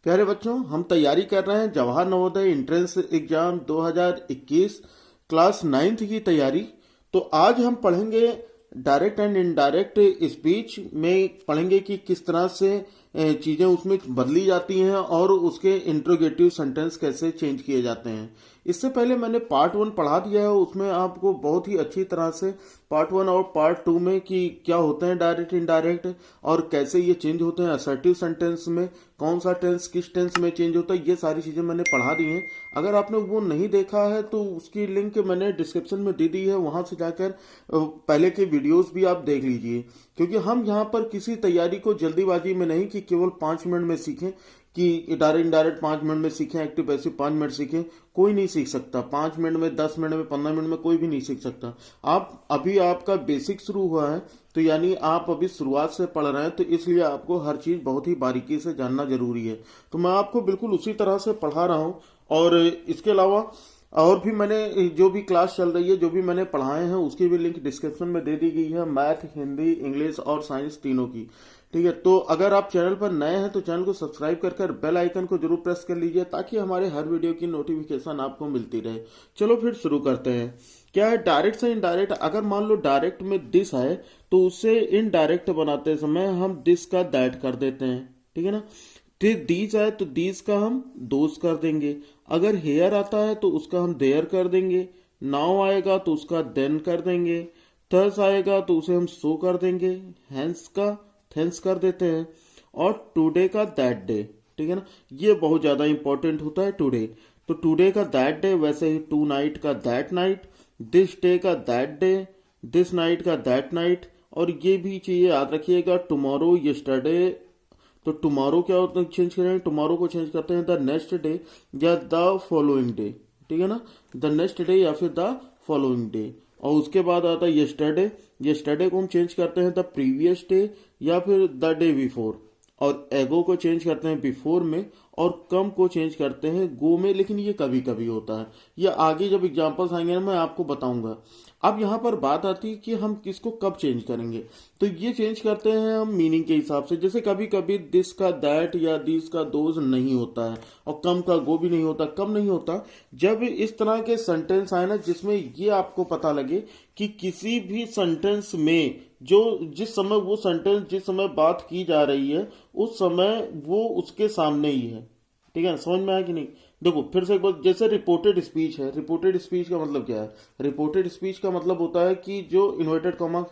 प्यारे बच्चों, हम तैयारी कर रहे हैं Jawahar Navodaya entrance exam 2021 class ninth की तैयारी। तो आज हम पढ़ेंगे डायरेक्ट एंड इनडायरेक्ट स्पीच में, पढ़ेंगे कि किस तरह से चीज़ें उसमें बदली जाती हैं और उसके इंट्रोगेटिव सेंटेंस कैसे चेंज किए जाते हैं। इससे पहले मैंने पार्ट 1 पढ़ा दिया है, उसमें आपको बहुत ही अच्छी तरह से पार्ट 1 और पार्ट 2 में कि क्या होते हैं डायरेक्ट इनडायरेक्ट और कैसे ये चेंज होते हैं। असर्टिव सेंटेंस में कौन सा टेंस किस टेंस में चेंज होता है, ये सारी चीज़ें मैंने पढ़ा दी हैं। अगर आपने वो नहीं देखा है तो उसकी लिंक मैंने डिस्क्रिप्शन में दे दी है, वहां से जाकर पहले के वीडियोस भी आप देख लीजिए। क्योंकि हम यहाँ पर किसी तैयारी को जल्दीबाजी में नहीं कि केवल 5 मिनट में सीखें, कि डायरेक्ट इनडायरेक्ट 5 मिनट में सीखें, एक्टिव पैसिव 5 मिनट सीखें। कोई नहीं सीख सकता 5 मिनट में, 10 मिनट में, 15 मिनट में, कोई भी नहीं सीख सकता। आप अभी आपका बेसिक शुरू हुआ है, तो यानी आप अभी शुरुआत से पढ़ रहे हैं, तो इसलिए आपको हर चीज बहुत ही बारीकी से जानना जरूरी है। तो मैं आपको बिल्कुल उसी तरह से पढ़ा रहा हूँ। और इसके अलावा और भी मैंने जो भी क्लास चल रही है, जो भी मैंने पढ़ाए हैं, उसकी भी लिंक डिस्क्रिप्शन में दे दी गई है, मैथ, हिंदी, इंग्लिश और साइंस तीनों की। ठीक है, तो अगर आप चैनल पर नए हैं तो चैनल को सब्सक्राइब कर बेल आइकन को जरूर प्रेस कर लीजिए, ताकि हमारे हर वीडियो की नोटिफिकेशन आपको मिलती रहे। चलो फिर शुरू करते हैं। क्या है डायरेक्ट से इनडायरेक्ट। अगर मान लो डायरेक्ट में दिस है, तो उससे इनडायरेक्ट बनाते समय हम दिस का दैट कर देते हैं। ठीक है ना। दीज आए तो दीज का हम दोज कर देंगे। अगर हेयर आता है तो उसका हम देयर कर देंगे। नाउ आएगा तो उसका देन कर देंगे। थर्स आएगा तो उसे हम सो कर देंगे। हैंस का थैंक्स कर देते हैं। और टुडे का दैट डे। ठीक है ना, ये बहुत ज्यादा इंपॉर्टेंट होता है टुडे। तो टुडे का दैट डे, वैसे ही टू नाइट का दैट नाइट, दिस डे का दैट डे, दिस नाइट का दैट नाइट। और ये भी चीज याद रखिएगा, टुमारो, यस्टरडे। तो टुमारो क्या होता है, चेंज करेंगे, टुमारो को चेंज करते हैं द नेक्स्ट डे या द फॉलोइंग डे। ठीक है ना, द नेक्स्ट डे या फिर द फॉलोइंग डे। और उसके बाद आता है यस्टरडे। यस्टरडे को हम चेंज करते हैं द प्रीवियस डे या फिर द डे बिफोर। और एगो को चेंज करते हैं बिफोर में, और कम को चेंज करते हैं गो में, लेकिन ये कभी कभी होता है। ये आगे जब एग्जांपल्स आएंगे ना, मैं आपको बताऊंगा। अब यहाँ पर बात आती है कि हम किसको कब चेंज करेंगे। तो ये चेंज करते हैं हम मीनिंग के हिसाब से। जैसे कभी कभी दिस का दैट या दिस का दोज नहीं होता है, और कम का गो भी नहीं होता। कम नहीं होता जब इस तरह के सेंटेंस आए ना, जिसमें ये आपको पता लगे कि किसी भी सेंटेंस में जो जिस समय वो सेंटेंस जिस समय बात की जा रही है, उस समय वो उसके सामने ही है। ठीक है, समझ में आया कि नहीं। देखो फिर से एक बार, जैसे रिपोर्टेड स्पीच है। रिपोर्टेड स्पीच का मतलब क्या है। रिपोर्टेड स्पीच का मतलब होता है कि जो इन्वर्टेड कॉमा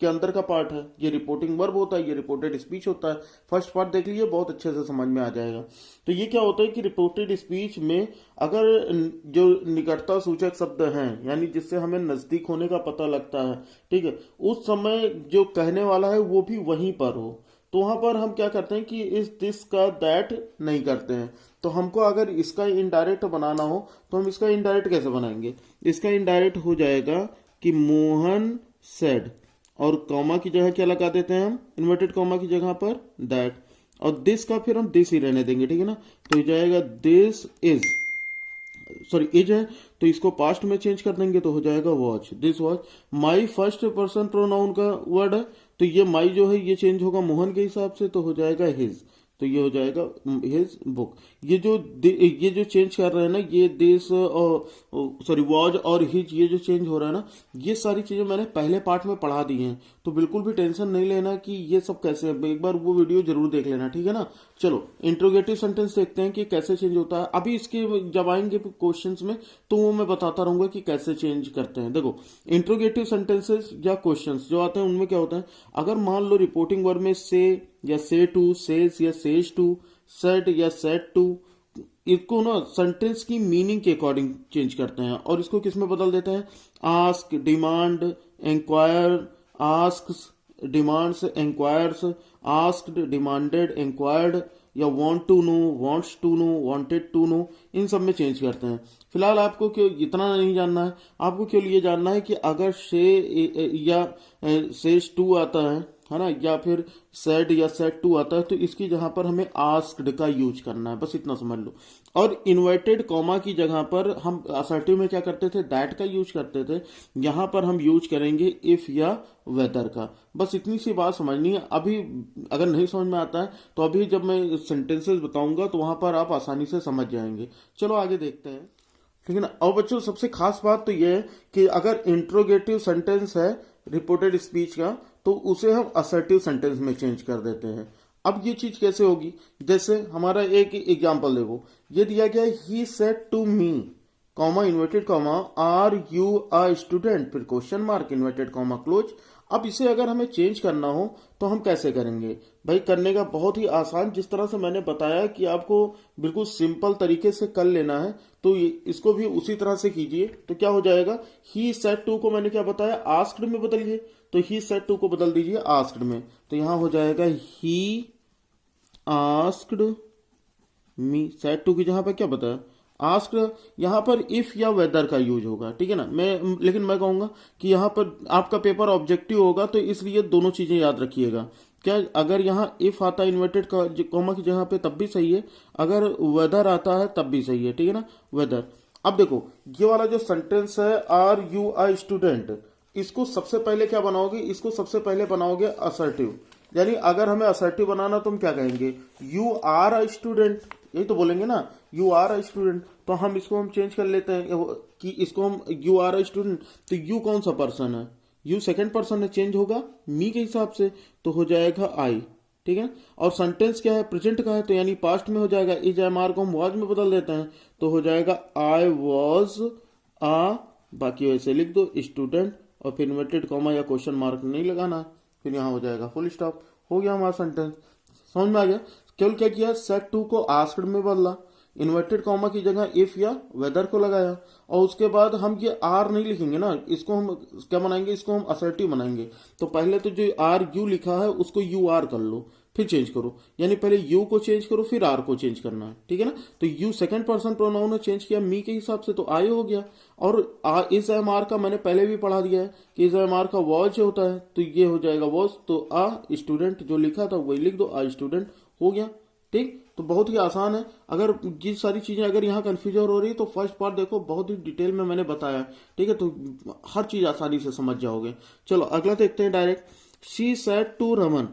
के अंदर का पार्ट है, ये रिपोर्टिंग वर्ब होता है, ये रिपोर्टेड स्पीच होता है। फर्स्ट पार्ट देख लीजिए, बहुत अच्छे से समझ में आ जाएगा। तो ये क्या होता है कि रिपोर्टेड स्पीच में अगर जो निकटता सूचक शब्द हैं, यानी जिससे हमें नजदीक होने का पता लगता है, ठीक है, उस समय जो कहने वाला है वो भी वहीं पर हो, तो वहां पर हम क्या करते हैं कि इस दिस का दैट नहीं करते हैं। तो हमको अगर इसका इनडायरेक्ट बनाना हो, तो हम इसका इनडायरेक्ट कैसे बनाएंगे। इसका इनडायरेक्ट हो जाएगा कि मोहन सेड, और कॉमा की जगह क्या लगा देते हैं हम, इन्वर्टेड कॉमा की जगह पर दैट। और दिस का फिर हम दिस ही रहने देंगे। ठीक है ना, तो हो जाएगा दिस इज, सॉरी इज है, तो इसको पास्ट में चेंज कर देंगे तो हो जाएगा watch, this watch. My first person pronoun का वर्ड है, तो ये माई जो है ये चेंज होगा मोहन के हिसाब से, तो हो जाएगा हिज। तो ये हो जाएगा हिज बुक। ये जो चेंज कर रहे हैं ना, ये दिस सॉरी वॉज और हिज, ये जो चेंज हो रहा है ना, ये सारी चीजें मैंने पहले पार्ट में पढ़ा दी हैं। तो बिल्कुल भी टेंशन नहीं लेना कि ये सब कैसे है, एक बार वो वीडियो जरूर देख लेना। ठीक है ना। चलो इंट्रोगेटिव सेंटेंस देखते हैं कि कैसे चेंज होता है। अभी इसके जब आएंगे क्वेश्चंस में, तो वो मैं बताता रहूंगा कि कैसे चेंज करते हैं। देखो इंट्रोगेटिव सेंटेंसेस या क्वेश्चंस जो आते हैं, उनमें क्या होता है, अगर मान लो रिपोर्टिंग वर्ब में से या से टू, सेज या सेज टू, सेड या सेड टू, इसको ना सेंटेंस की मीनिंग के अकॉर्डिंग चेंज करते हैं। और इसको किस में बदल देते हैं, ask, demand, inquire, ask, demands, inquires, asked, demanded, inquired, या want to know, wants to know, wanted to know, इन सब में चेंज करते हैं। फिलहाल आपको क्यों इतना नहीं जानना है, आपको केवल ये जानना है कि अगर से या सेज टू आता है, है ना, या फिर सेड या सेड टू आता है, तो इसकी जहां पर हमें आस्क्ड का यूज करना है, बस इतना समझ लो। और इन्वर्टेड कॉमा की जगह पर हम असर्टिव में क्या करते थे, दैट का यूज करते थे, यहां पर हम यूज करेंगे इफ या वेदर का। बस इतनी सी बात समझनी है। अभी अगर नहीं समझ में आता है तो अभी जब मैं सेंटेंसेस बताऊंगा तो वहां पर आप आसानी से समझ जाएंगे। चलो आगे देखते हैं, ठीक है ना। और बच्चों सबसे खास बात तो यह है कि अगर इंट्रोगेटिव सेंटेंस है रिपोर्टेड स्पीच का, तो उसे हम असर्टिव सेंटेंस में चेंज कर देते हैं। अब ये चीज कैसे होगी, जैसे हमारा एक एग्जांपल देखो, ये दिया गया है he said to me comma inverted comma are you a student, फिर question mark inverted comma close. अब इसे अगर हमें चेंज करना हो तो हम कैसे करेंगे भाई, करने का बहुत ही आसान, जिस तरह से मैंने बताया कि आपको बिल्कुल सिंपल तरीके से कर लेना है, तो इसको भी उसी तरह से कीजिए। तो क्या हो जाएगा, ही सेड टू को मैंने क्या बताया, आस्क्ड में बदलिए, तो ही सेड टू को बदल दीजिए आस्क्ड में, तो यहां हो जाएगा he asked me. Said to की जहां पर क्या बताया, आस्क्ड, यहां पर इफ या वेदर का यूज होगा, ठीक है ना। लेकिन मैं कहूंगा कि यहां पर आपका पेपर ऑब्जेक्टिव होगा, तो इसलिए दोनों चीजें याद रखिएगा। क्या, अगर यहाँ इफ आता है इन्वर्टेड कॉमा की जगह पे तब भी सही है, अगर वेदर आता है तब भी सही है, ठीक है ना, वेदर। अब देखो ये वाला जो सेंटेंस है आर यू अ स्टूडेंट, इसको सबसे पहले क्या बनाओगे, इसको सबसे पहले बनाओगे असर्टिव। यानी अगर हमें असर्टिव बनाना तो हम क्या कहेंगे, यू आर अ स्टूडेंट, यही तो बोलेंगे ना, यू आर अ स्टूडेंट। तो हम इसको हम चेंज कर लेते हैं कि इसको हम यू आर अ स्टूडेंट, तो यू कौन सा पर्सन है, यू सेकंड पर्सन है, चेंज होगा मी के हिसाब से, तो हो जाएगा आई, ठीक है। और सेंटेंस क्या है, प्रेजेंट का है, तो यानी पास्ट में हो जाएगा, इज एम आर को हम वाज में बदल देते हैं, तो हो जाएगा आई वॉज आ, बाकी वैसे लिख दो स्टूडेंट, और फिर इन्वर्टेड कॉमा या क्वेश्चन मार्क नहीं लगाना, फिर यहाँ हो जाएगा फुल स्टॉप, हो गया हमारा सेंटेंस। समझ में आ गया। केवल क्या किया, सेट टू को आस्क्ड में बदला, इन्वर्टेड कॉमा की जगह इफ या वेदर को लगाया, और उसके बाद हम ये आर नहीं लिखेंगे ना, इसको हम क्या बनाएंगे, इसको हम असर्टिव बनाएंगे। तो पहले तो जो आर यू लिखा है उसको यू आर कर लो, फिर चेंज करो, यानी पहले यू को चेंज करो फिर आर को चेंज करना है, ठीक है ना। तो यू सेकंड पर्सन प्रोनाउन ने चेंज किया मी के हिसाब से, तो आई हो गया। और इस एम आर का मैंने पहले भी पढ़ा दिया है कि इस एम आर का वॉज होता है, तो ये हो जाएगा वॉज, तो आ स्टूडेंट जो लिखा था वही लिख दो, आ स्टूडेंट, हो गया, ठीक। तो बहुत ही आसान है। अगर ये सारी चीजें अगर यहाँ कंफ्यूजन हो रही है तो फर्स्ट पार्ट देखो, बहुत ही डिटेल में मैंने बताया, ठीक है, तो हर चीज आसानी से समझ जाओगे। चलो अगला देखते हैं direct. She said to Raman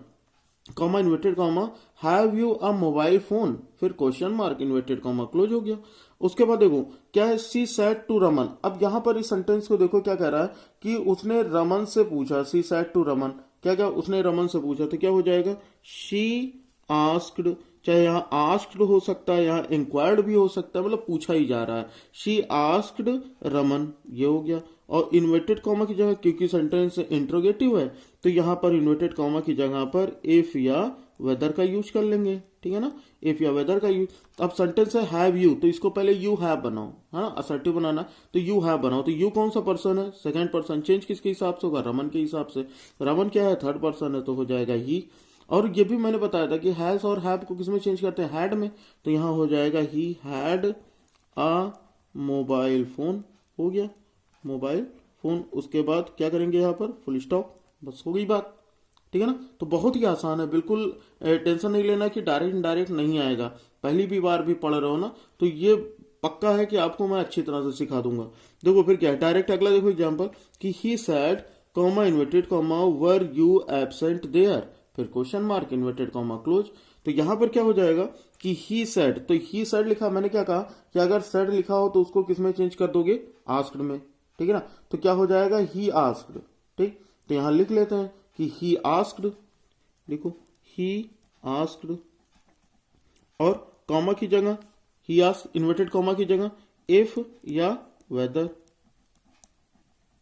comma inverted comma have you a mobile phone, फिर question mark inverted comma close हो गया। उसके बाद देखो क्या है, सी सेड टू रमन। अब यहां पर इस सेंटेंस को देखो क्या कह रहा है कि उसने रमन से पूछा, सी सेड टू रमन, क्या क्या उसने रमन से पूछा, तो क्या हो जाएगा, शी आस्क्ड, चाहे यहाँ आस्क्ड हो सकता है, यहाँ इंक्वायर्ड भी हो सकता है, मतलब पूछा ही जा रहा है, शी आस्क्ड रमन, ये हो गया। और इन्वर्टेड कॉमा की जगह, क्योंकि सेंटेंस इंट्रोगेटिव है, तो यहाँ पर इन्वर्टेड कॉमा की जगह पर इफ या वेदर का यूज कर लेंगे, ठीक है ना, इफ या वेदर का यूज। अब सेंटेंस है हैव यू, तो इसको पहले यू हैव बनाओ, है ना, असर्टिव बनाना, तो यू हैव बनाओ। तो यू कौन सा पर्सन है, सेकंड पर्सन, चेंज किसके हिसाब से होगा, रमन के हिसाब से। रमन क्या है, थर्ड पर्सन है, तो हो जाएगा ही। और ये भी मैंने बताया था कि हैज और हैव को किसमें चेंज करते हैं, हैड में, तो यहां हो जाएगा he had a mobile phone, हो गया मोबाइल फोन। उसके बाद क्या करेंगे, यहाँ पर फुल स्टॉप, बस हो गई बात, ठीक है ना। तो बहुत ही आसान है, बिल्कुल टेंशन नहीं लेना कि डायरेक्ट इनडायरेक्ट नहीं आएगा, पहली भी बार भी पढ़ रहे हो ना, तो ये पक्का है कि आपको मैं अच्छी तरह से सिखा दूंगा। देखो फिर क्या है, डायरेक्ट अगला देखो एग्जाम्पल कि he said comma inverted comma were you absent there, फिर question mark inverted comma close. तो यहां पर क्या हो जाएगा कि ही सेड, तो ही सेड लिखा, मैंने क्या कहा कि अगर सेड लिखा हो तो उसको किसमें चेंज कर दोगे, आस्क्ड में, ठीक है ना। तो क्या हो जाएगा, ही आस्क्ड, ठीक। तो यहां लिख लेते हैं कि ही आस्क्ड, देखो ही आस्क्ड, और कॉमा की जगह ही आस्क्ड, इन्वर्टेड कॉमा की जगह इफ या वेदर।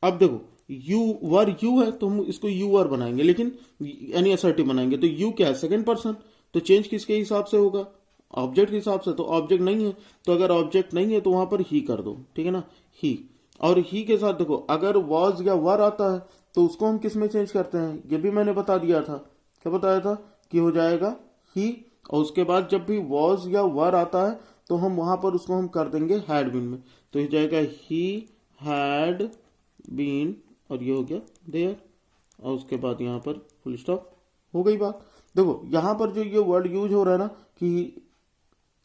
अब देखो यू वर यू है, तो हम इसको यू वर बनाएंगे, लेकिन यानी असर्टिव बनाएंगे, तो यू क्या है, सेकंड पर्सन, तो चेंज किसके हिसाब से होगा, ऑब्जेक्ट के हिसाब से। तो ऑब्जेक्ट नहीं है, तो अगर ऑब्जेक्ट नहीं है तो वहां पर ही कर दो, ठीक है ना, ही। और ही के साथ देखो अगर वॉज या वर आता है तो उसको हम किस में चेंज करते हैं, ये भी मैंने बता दिया था, क्या बताया था कि हो जाएगा ही। और उसके बाद जब भी वॉज या वर आता है तो हम वहां पर उसको हम कर देंगे हैड बीन में, तो हो जाएगा ही हैड बीन, और ये हो गया देयर, और उसके बाद यहाँ पर फुल स्टॉप, हो गई बात। देखो यहाँ पर जो ये वर्ड यूज हो रहा है ना कि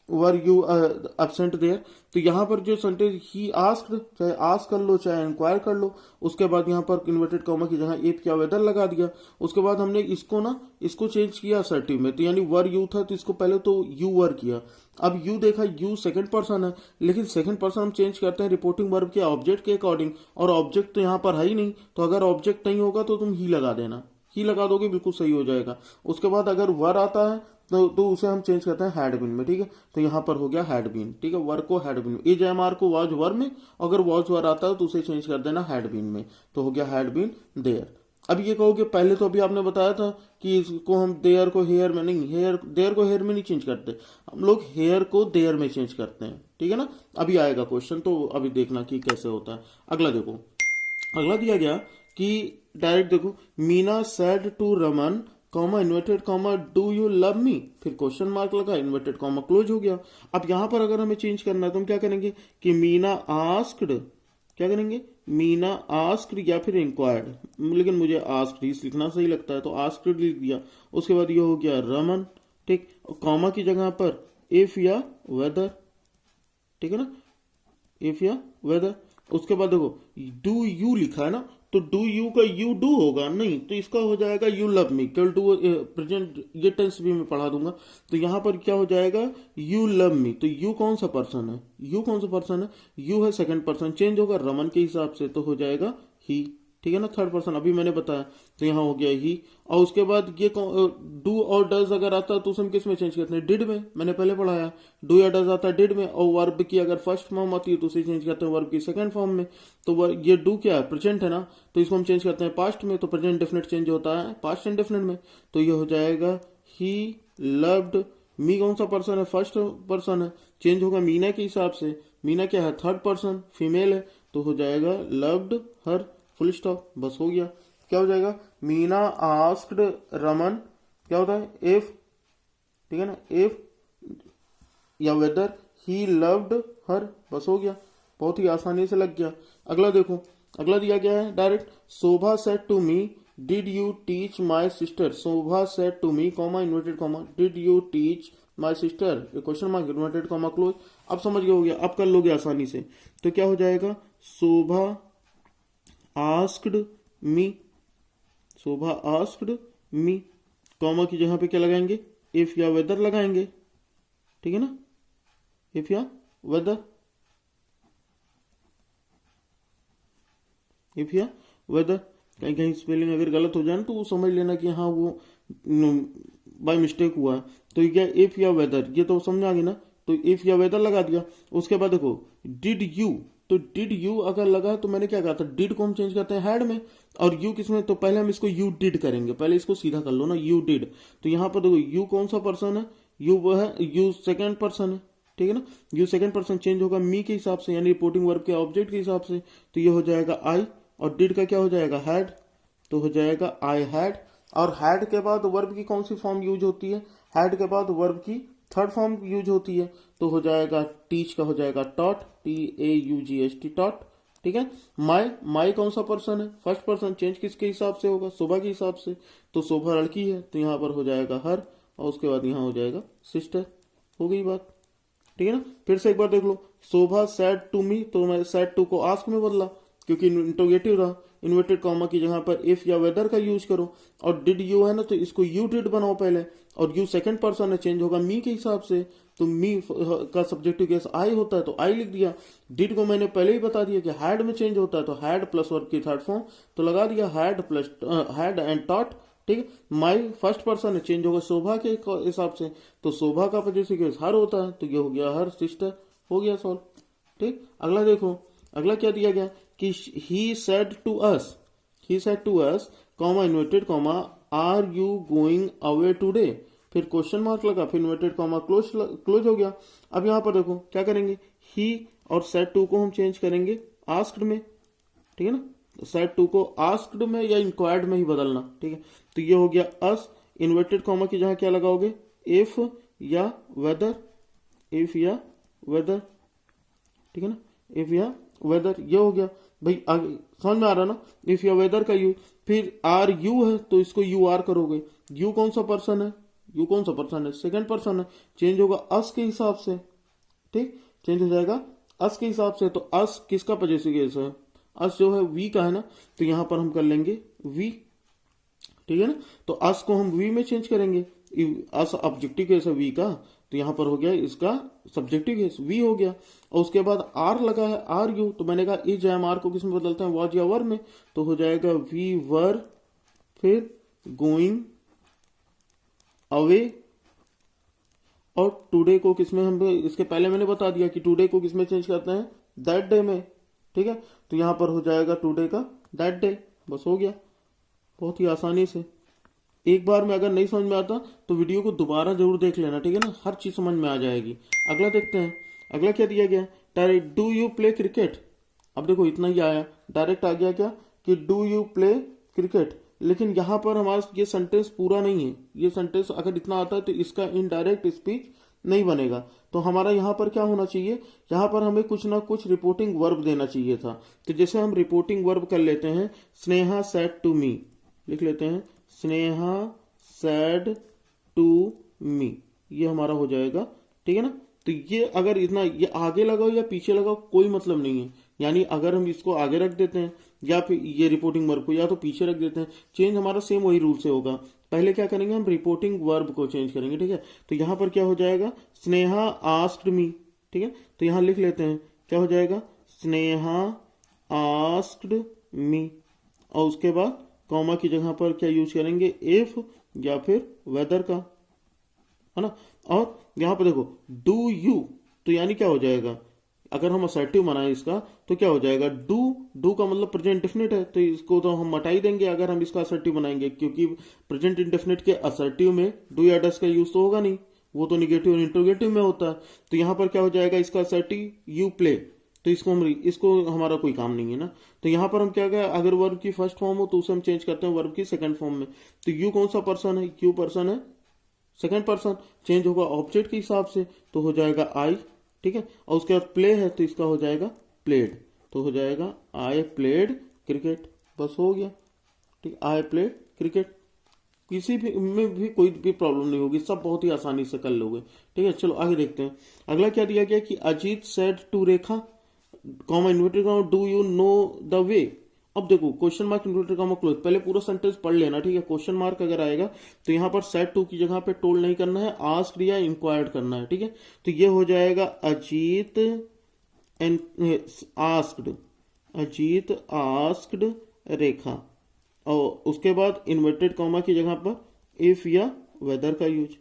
वर यू एब्सेंट देयर, तो यहाँ पर जो सेंटेंस ही आस्क्ड, चाहे आस्क कर लो चाहे इंक्वायर कर लो, उसके बाद यहाँ पर इन्वर्टेड कॉमा की जगह इफ या वेदर लगा दिया। उसके बाद हमने इसको ना इसको चेंज किया असर्टिव में, तो यानी वर यू था तो इसको पहले तो यू वर किया। अब यू देखा यू सेकंड पर्सन है, लेकिन सेकंड पर्सन हम चेंज करते हैं रिपोर्टिंग वर्ब के ऑब्जेक्ट के अकॉर्डिंग, और ऑब्जेक्ट तो यहाँ पर है ही नहीं, तो अगर ऑब्जेक्ट नहीं होगा तो तुम ही लगा देना, ही लगा दोगे बिल्कुल सही हो जाएगा। उसके बाद अगर वर आता है तो उसे हम चेंज करते हैं हैड बीन में, ठीक है। तो यहाँ पर हो गया हैड बीन, ठीक है, वर को had been, is am are को वाज वर में, अगर वाज वर आता है तो उसे चेंज कर देना हैड बीन में, तो हो गया हैड बीन देयर। अब ये कहोगे पहले तो अभी आपने बताया था कि इसको हम देयर को हेयर में नहीं, हेयर देयर को हेयर में नहीं चेंज करते, हम लोग हेयर को देयर में चेंज करते हैं, ठीक है ना। अभी आएगा क्वेश्चन, तो अभी देखना कि कैसे होता है। अगला देखो, अगला दिया गया कि डायरेक्ट देखो, Meena said to Raman comma inverted comma do you love me, फिर क्वेश्चन मार्क लगा, इन्वर्टेड कॉमा क्लोज हो गया। अब यहां पर अगर हमें चेंज करना है तो हम क्या करेंगे कि मीना आस्क्ड, क्या करेंगे मीना आस्क्ड या फिर इंक्वायर्ड, लेकिन मुझे आस्क्ड ही लिखना सही लगता है तो आस्क्ड लिख दिया। उसके बाद ये हो गया रमन, ठीक, कॉमा की जगह पर इफ या वेदर, ठीक है ना, इफ या वेदर। उसके बाद देखो डू यू लिखा है ना, तो डू यू का यू डू होगा नहीं, तो इसका हो जाएगा यू लव मी, केवल डू प्रेजेंट ये टेंस भी मैं पढ़ा दूंगा। तो यहां पर क्या हो जाएगा यू लव मी, तो यू कौन सा पर्सन है, यू कौन सा पर्सन है, यू है सेकंड पर्सन, चेंज होगा रमन के हिसाब से, तो हो जाएगा ही, ठीक है ना, थर्ड पर्सन अभी मैंने बताया, तो यहाँ हो गया ही। और उसके बाद ये डू और डज अगर आता है तो उसे हम किस में चेंज करते हैं, डिड में, मैंने पहले पढ़ाया, डू या डज आता है डिड में, और वर्ब की अगर फर्स्ट फॉर्म आती है तो उसे चेंज करते हैं वर्ब की सेकंड फॉर्म में। तो ये डू क्या है, प्रेजेंट है ना, तो इसको हम चेंज करते हैं पास्ट में, तो प्रेजेंट डेफिनेट चेंज होता है पास्ट इंडेफिनिट में, तो ये हो जाएगा ही लव्ड मी, कौन सा पर्सन है, फर्स्ट पर्सन है, चेंज होगा मीना के हिसाब से, मीना क्या है, थर्ड पर्सन फीमेल है, तो हो जाएगा लव्ड हर, फुल स्टॉप, बस हो गया। क्या हो जाएगा, मीना आस्क्ड रमन, क्या होता है इफ, ठीक है ना, इफ या वेदर ही लव्ड हर, बस हो गया, बहुत ही आसानी से लग गया। अगला देखो, अगला दिया गया है direct, Shobha said to me did you teach my sister, Shobha said to me comma inverted comma did you teach my sister, question mark inverted comma close. अब समझ गए हो गया, अब कर लोगे आसानी से, तो क्या हो जाएगा, शोभा आस्क्ड मी, शोभा आस्क्ड मी, कॉमा की जगह पे क्या लगाएंगे, इफ या वेदर लगाएंगे, ठीक है ना, इफ या वेदर, इफ या वेदर। कहीं कहीं स्पेलिंग अगर गलत हो जाए तो वो समझ लेना कि हाँ वो बाय मिस्टेक हुआ है। तो क्या इफ या वेदर, ये तो समझ आ गई ना, तो इफ या वेदर लगा दिया। उसके बाद देखो डिड यू, तो डिड यू अगर लगा तो मैंने क्या कहा था, डिड को हम चेंज करते हैं हैड में, और यू किसमें, तो पहले हम इसको यू डिड करेंगे, पहले इसको सीधा कर लो ना, यू डिड। तो यहाँ पर देखो यू कौन सा पर्सन है, यू वो है, यू सेकंड पर्सन है, ठीक है ना, यू सेकंड पर्सन, चेंज होगा मी के हिसाब से, यानी रिपोर्टिंग वर्ब के ऑब्जेक्ट के हिसाब से, तो ये हो जाएगा आई, और डिड का क्या हो जाएगा हैड, तो हो जाएगा आई हैड। और हैड के बाद वर्ब की कौन सी फॉर्म यूज होती है, हैड के बाद वर्ब की थर्ड फॉर्म यूज होती है, तो हो जाएगा टीच का हो जाएगा टॉट, TAUGHT टॉट, ठीक है। माई, माई कौन सा पर्सन है, फर्स्ट पर्सन, चेंज किसके हिसाब से होगा, शोभा के हिसाब से, तो शोभा लड़की है तो यहाँ पर हो जाएगा हर, और उसके बाद यहाँ हो जाएगा सिस्टर, हो गई बात, ठीक है ना। फिर से एक बार देख लो, शोभा सैड टू मी, तो मैं सैड टू को आस्क में बदला क्योंकि इंटरोगेटिव रहा, इन्वर्टेड कॉमा की जगह पर इफ या वेदर का यूज करो, और डिड यू है ना तो इसको यू डिड बनाओ पहले, और यू सेकंड पर्सन है, चेंज होगा मी के हिसाब से, तो मी का सब्जेक्टिव केस आई होता है तो आई लिख दिया। डिड को मैंने पहले ही बता दिया कि हैड में चेंज होता है, तो हैड प्लस वर्ब की थर्ड फॉर्म, तो लगा दिया had plus had and taught, ठीक है। माई फर्स्ट पर्सन है, चेंज होगा शोभा के हिसाब से, तो शोभा का पॉजिटिव केस हर होता है, तो ये हो गया हर सिस्टर, हो गया सॉल्व, ठीक। अगला देखो, अगला क्या दिया गया कि he said to us, he said to us comma inverted comma are you going away today, फिर क्वेश्चन मार्क लगा, फिर इन्वर्टेड कॉमा क्लोज हो गया। अब यहां पर देखो क्या करेंगे, ही और सेड टू को हम चेंज करेंगे आस्क्ड में, ठीक है ना, सेड टू को आस्क्ड में या इंक्वायर्ड में ही बदलना, ठीक है। तो ये हो गया अस, इन्वर्टेड कॉमा की जगह क्या लगाओगे, इफ या वेदर, इफ या वेदर, ठीक है ना, इफ या वेदर, ये हो गया भाई, आगे समझ में आ रहा ना, इफ या वेदर का यू, फिर आर यू है तो इसको यू आर करोगे, यू कौन सा पर्सन है, यू कौन सा पर्सन है, सेकंड पर्सन है, चेंज होगा अस के हिसाब से, ठीक, चेंज हो जाएगा अस के हिसाब से। तो अस किसका पजेसिव केस है, अस जो है वी का है ना, तो यहां पर हम कर लेंगे वी, ठीक है ना। तो अस को हम वी में चेंज करेंगे, अस ऑब्जेक्टिव केस है वी का, तो यहां पर हो गया इसका सब्जेक्टिव केस वी हो गया। और उसके बाद आर लगा है आर यू, तो मैंने कहा इज एम आर को किस में बदलते हैं, वॉज या वर में, तो हो जाएगा वी वर, फिर गोइंग अवे, और टुडे को किसमें हम, इसके पहले मैंने बता दिया कि टुडे को किसमें चेंज करते हैं, दैट डे में, ठीक है। तो यहां पर हो जाएगा टुडे का दैट डे, बस हो गया, बहुत ही आसानी से। एक बार में अगर नहीं समझ में आता तो वीडियो को दोबारा जरूर देख लेना, ठीक है ना, हर चीज समझ में आ जाएगी। अगला देखते हैं, अगला क्या दिया गया, direct do you play cricket. अब देखो इतना ही आया, डायरेक्ट आ गया क्या कि डू यू प्ले क्रिकेट, लेकिन यहां पर हमारा ये सेंटेंस पूरा नहीं है। ये सेंटेंस अगर इतना आता है तो इसका इनडायरेक्ट स्पीच नहीं बनेगा। तो हमारा यहां पर क्या होना चाहिए, यहां पर हमें कुछ ना कुछ रिपोर्टिंग वर्ब देना चाहिए था। तो जैसे हम रिपोर्टिंग वर्ब कर लेते हैं, स्नेहा सेड टू मी, लिख लेते हैं स्नेहा सेड टू मी, ये हमारा हो जाएगा, ठीक है ना। तो ये अगर इतना ये आगे लगाओ या पीछे लगाओ कोई मतलब नहीं है, यानी अगर हम इसको आगे रख देते हैं या फिर ये रिपोर्टिंग वर्ब को या तो पीछे रख देते हैं, चेंज हमारा सेम वही रूल से होगा। पहले क्या करेंगे, हम रिपोर्टिंग वर्ब को चेंज करेंगे, ठीक है। तो यहां पर क्या हो जाएगा, स्नेहा आस्क्ड मी, ठीक है। तो यहां लिख लेते हैं क्या हो जाएगा, स्नेहा आस्क्ड मी, और उसके बाद कॉमा की जगह पर क्या यूज करेंगे, इफ या फिर वेदर का, है ना। और यहां पर देखो डू यू, तो यानी क्या हो जाएगा, अगर हम असर्टिव बनाए इसका तो क्या हो जाएगा, डू का मतलब प्रेजेंट इंडेफिनिट है, तो इसको तो हम हटा ही देंगे अगर हम इसका असर्टिव बनाएंगे, क्योंकि प्रेजेंट इंडेफिनिट के असर्टिव में डू या डस का यूज तो होगा नहीं, वो तो निगेटिव और इंट्रोगेटिव में होता है। तो यहां पर क्या हो जाएगा, इसका असर्टिव यू प्ले, तो इसको हमारा कोई काम नहीं है ना। तो यहां पर हम क्या गया, अगर वर्ब की फर्स्ट फॉर्म हो तो उसे हम चेंज करते हैं वर्ब की सेकंड फॉर्म में। तो यू कौन सा पर्सन है, यू पर्सन है सेकंड पर्सन, चेंज होगा ऑब्जेक्ट के हिसाब से, तो हो जाएगा आई, ठीक है। और उसके बाद प्ले है तो इसका हो जाएगा प्लेड, तो हो जाएगा आई प्लेड क्रिकेट, बस हो गया, ठीक, आई प्लेड क्रिकेट। किसी भी में भी कोई भी प्रॉब्लम नहीं होगी, सब बहुत ही आसानी से कर लोगे, ठीक है। चलो आगे देखते हैं, अगला क्या दिया गया कि Ajit said to Rekha, comma inverted comma, do you know the way. अब देखो question mark inverted comma close, पहले पूरा सेंटेंस पढ़ लेना, ठीक है। क्वेश्चन मार्क अगर आएगा तो यहां पर सेड टू की जगह पे टोल्ड नहीं करना है, आस्क्ड या इंक्वायर्ड करना है, ठीक है। तो ये हो जाएगा अजीत आस्क्ड, अजीत आस्क्ड रेखा, और उसके बाद इन्वर्टेड कॉमा की जगह पर इफ या वेदर का यूज,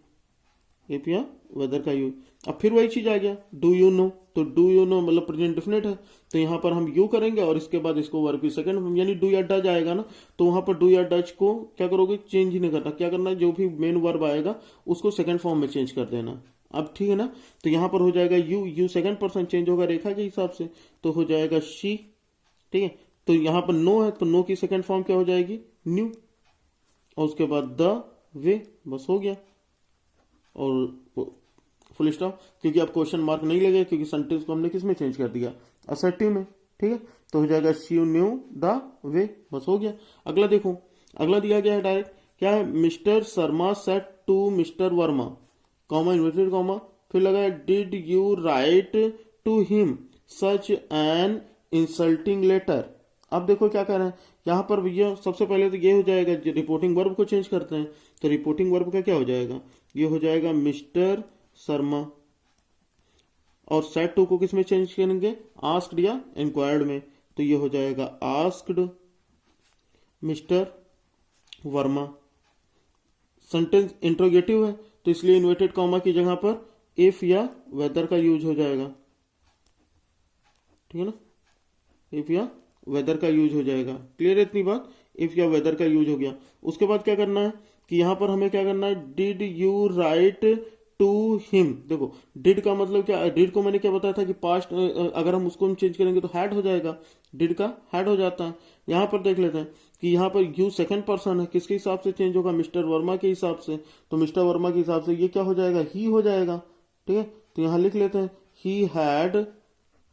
इफ या वेदर का यूज। अब फिर वही चीज आ गया, डू यू नो, तो डू यू नो मतलब प्रेजेंट डेफिनेट है, तो यहां पर हम यू करेंगे और इसके बाद इसको वर्ब की सेकंड यानी डू या डज आएगा ना, तो वहां पर डू या डज को क्या करोगे, चेंज ही नहीं करना, क्या करना है, जो भी मेन वर्ब आएगा उसको सेकंड फॉर्म में चेंज कर देना। अब ठीक है ना, तो यहां पर हो जाएगा यू सेकंड पर्सन, चेंज होगा रेखा के हिसाब से, तो हो जाएगा शी, ठीक है। तो यहां पर नो है तो नो की सेकंड फॉर्म क्या हो जाएगी, न्यू, और उसके बाद द वे, बस हो गया, और फुल स्टॉप, क्योंकि अब क्वेश्चन मार्क नहीं लगेगा क्योंकि सेंटेंस को हमने किस में चेंज कर दिया, असर्टिव में, ठीक है। तो हो जाएगा शी न्यू द वे, बस हो गया। अगला देखो, अगला दिया गया है डायरेक्ट, क्या है, mister Sharma said to mister Verma, comma inverted comma, फिर लगा है did you write to him such an insulting letter. अब देखो क्या कर रहे हैं यहां पर भैया, सबसे पहले तो ये हो जाएगा, रिपोर्टिंग वर्ब को चेंज करते हैं, तो रिपोर्टिंग वर्ब का क्या हो जाएगा, ये हो जाएगा मिस्टर शर्मा, और सेड टू को किस में चेंज करेंगे, आस्क्ड या इंक्वायर्ड में, तो ये हो जाएगा asked mister Verma. Sentence interrogative है तो इसलिए इन्वर्टेड कॉमा की जगह पर इफ या वेदर का यूज हो जाएगा, ठीक है ना, इफ या वेदर का यूज हो जाएगा। क्लियर है इतनी बात, इफ या वेदर का यूज हो गया। उसके बाद क्या करना है कि यहां पर हमें क्या करना है, did you write to him. देखो डिड का मतलब क्या, डिड को मैंने क्या बताया था कि पास्ट, अगर हम उसको चेंज करेंगे तो हैड हो जाएगा, डिड का हैड हो जाता है। यहां पर देख लेते हैं कि यहां पर यू सेकंड पर्सन है, किसके हिसाब से चेंज होगा, मिस्टर वर्मा के हिसाब से, तो मिस्टर वर्मा के हिसाब से ये क्या हो जाएगा, ही हो जाएगा, ठीक है। तो यहां लिख लेते हैं ही हैड,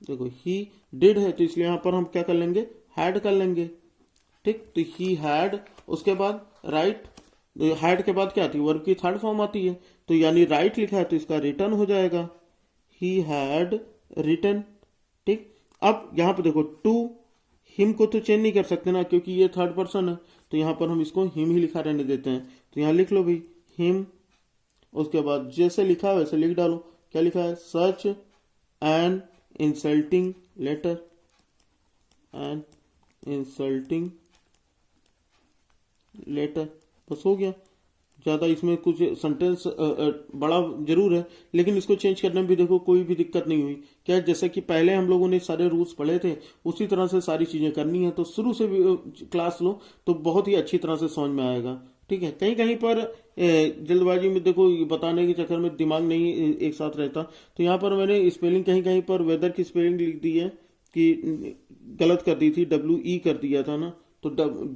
देखो ही डिड है तो इसलिए यहां पर हम क्या कर लेंगे, हैड कर लेंगे, ठीक। तो ही हैड, उसके बाद राइट हैड के बाद क्या आती है, वर्ब की थर्ड फॉर्म आती है, तो यानी राइट लिखा है तो इसका रिटर्न हो जाएगा, ही हैड रिटन। ठीक, अब यहां पर देखो टू, हिम को तो चेंज नहीं कर सकते ना क्योंकि ये थर्ड पर्सन है, तो यहां पर हम इसको हिम ही लिखा रहने देते हैं। तो यहां लिख लो भाई हिम, उसके बाद जैसे लिखा है वैसे लिख डालो। क्या लिखा है, such an insulting letter, an insulting letter, बस हो गया। ज़्यादा इसमें कुछ सेंटेंस बड़ा जरूर है, लेकिन इसको चेंज करने में भी देखो कोई भी दिक्कत नहीं हुई। क्या है, जैसे कि पहले हम लोगों ने सारे रूल्स पढ़े थे उसी तरह से सारी चीज़ें करनी है, तो शुरू से भी क्लास लो तो बहुत ही अच्छी तरह से समझ में आएगा। ठीक है, कहीं कहीं पर जल्दबाजी में देखो ये बताने के चक्कर में दिमाग नहीं एक साथ रहता, तो यहाँ पर मैंने स्पेलिंग कहीं कहीं पर वेदर की स्पेलिंग लिख दी है कि गलत कर दी थी, WE कर दिया था ना, तो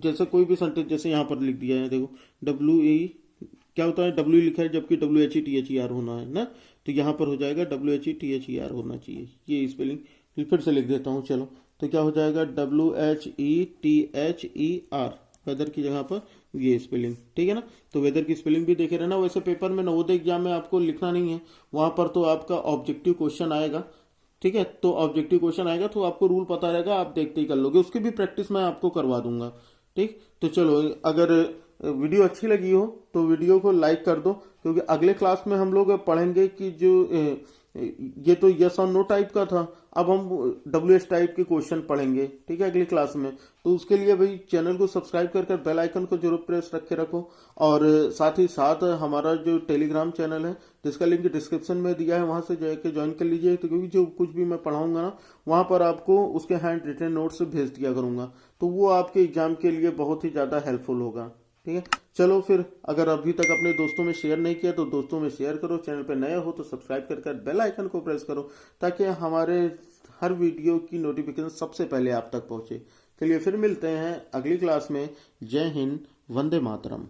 जैसे कोई भी सेंटेंस जैसे यहाँ पर लिख दिया है देखो WE, क्या होता है, डब्ल्यू लिखा है जबकि WHETHER होना है ना, तो यहाँ पर हो जाएगा WHETHER होना चाहिए। ये स्पेलिंग फिर से लिख देता हूँ, चलो, तो क्या हो जाएगा WHETHER, वेदर की जगह पर ये स्पेलिंग। ठीक है ना, तो वेदर की स्पेलिंग भी देखे रहना। वैसे पेपर में नवोदय एग्जाम में आपको लिखना नहीं है, वहां पर तो आपका ऑब्जेक्टिव क्वेश्चन आएगा। ठीक है, तो ऑब्जेक्टिव क्वेश्चन आएगा तो आपको रूल पता रहेगा, आप देखते ही कर लोगे, उसकी भी प्रैक्टिस मैं आपको करवा दूंगा। ठीक, तो चलो, अगर वीडियो अच्छी लगी हो तो वीडियो को लाइक कर दो, क्योंकि अगले क्लास में हम लोग पढ़ेंगे कि जो ये तो यस और नो टाइप का था, अब हम WH टाइप के क्वेश्चन पढ़ेंगे। ठीक है, अगली क्लास में, तो उसके लिए भाई चैनल को सब्सक्राइब कर बेल आइकन को जरूर प्रेस रखे रखो, और साथ ही साथ हमारा जो टेलीग्राम चैनल है जिसका लिंक डिस्क्रिप्शन में दिया है वहां से जाके ज्वाइन कर लीजिए, तो क्योंकि जो कुछ भी मैं पढ़ाऊंगा ना वहां पर आपको उसके हैंड रिटन नोट्स भेज दिया करूंगा, तो वो आपके एग्जाम के लिए बहुत ही ज्यादा हेल्पफुल होगा। ठीक है, चलो फिर, अगर अभी तक अपने दोस्तों में शेयर नहीं किया तो दोस्तों में शेयर करो, चैनल पे नए हो तो सब्सक्राइब कर बेल आइकन को प्रेस करो, ताकि हमारे हर वीडियो की नोटिफिकेशन सबसे पहले आप तक पहुंचे। चलिए फिर मिलते हैं अगली क्लास में। जय हिंद, वंदे मातरम।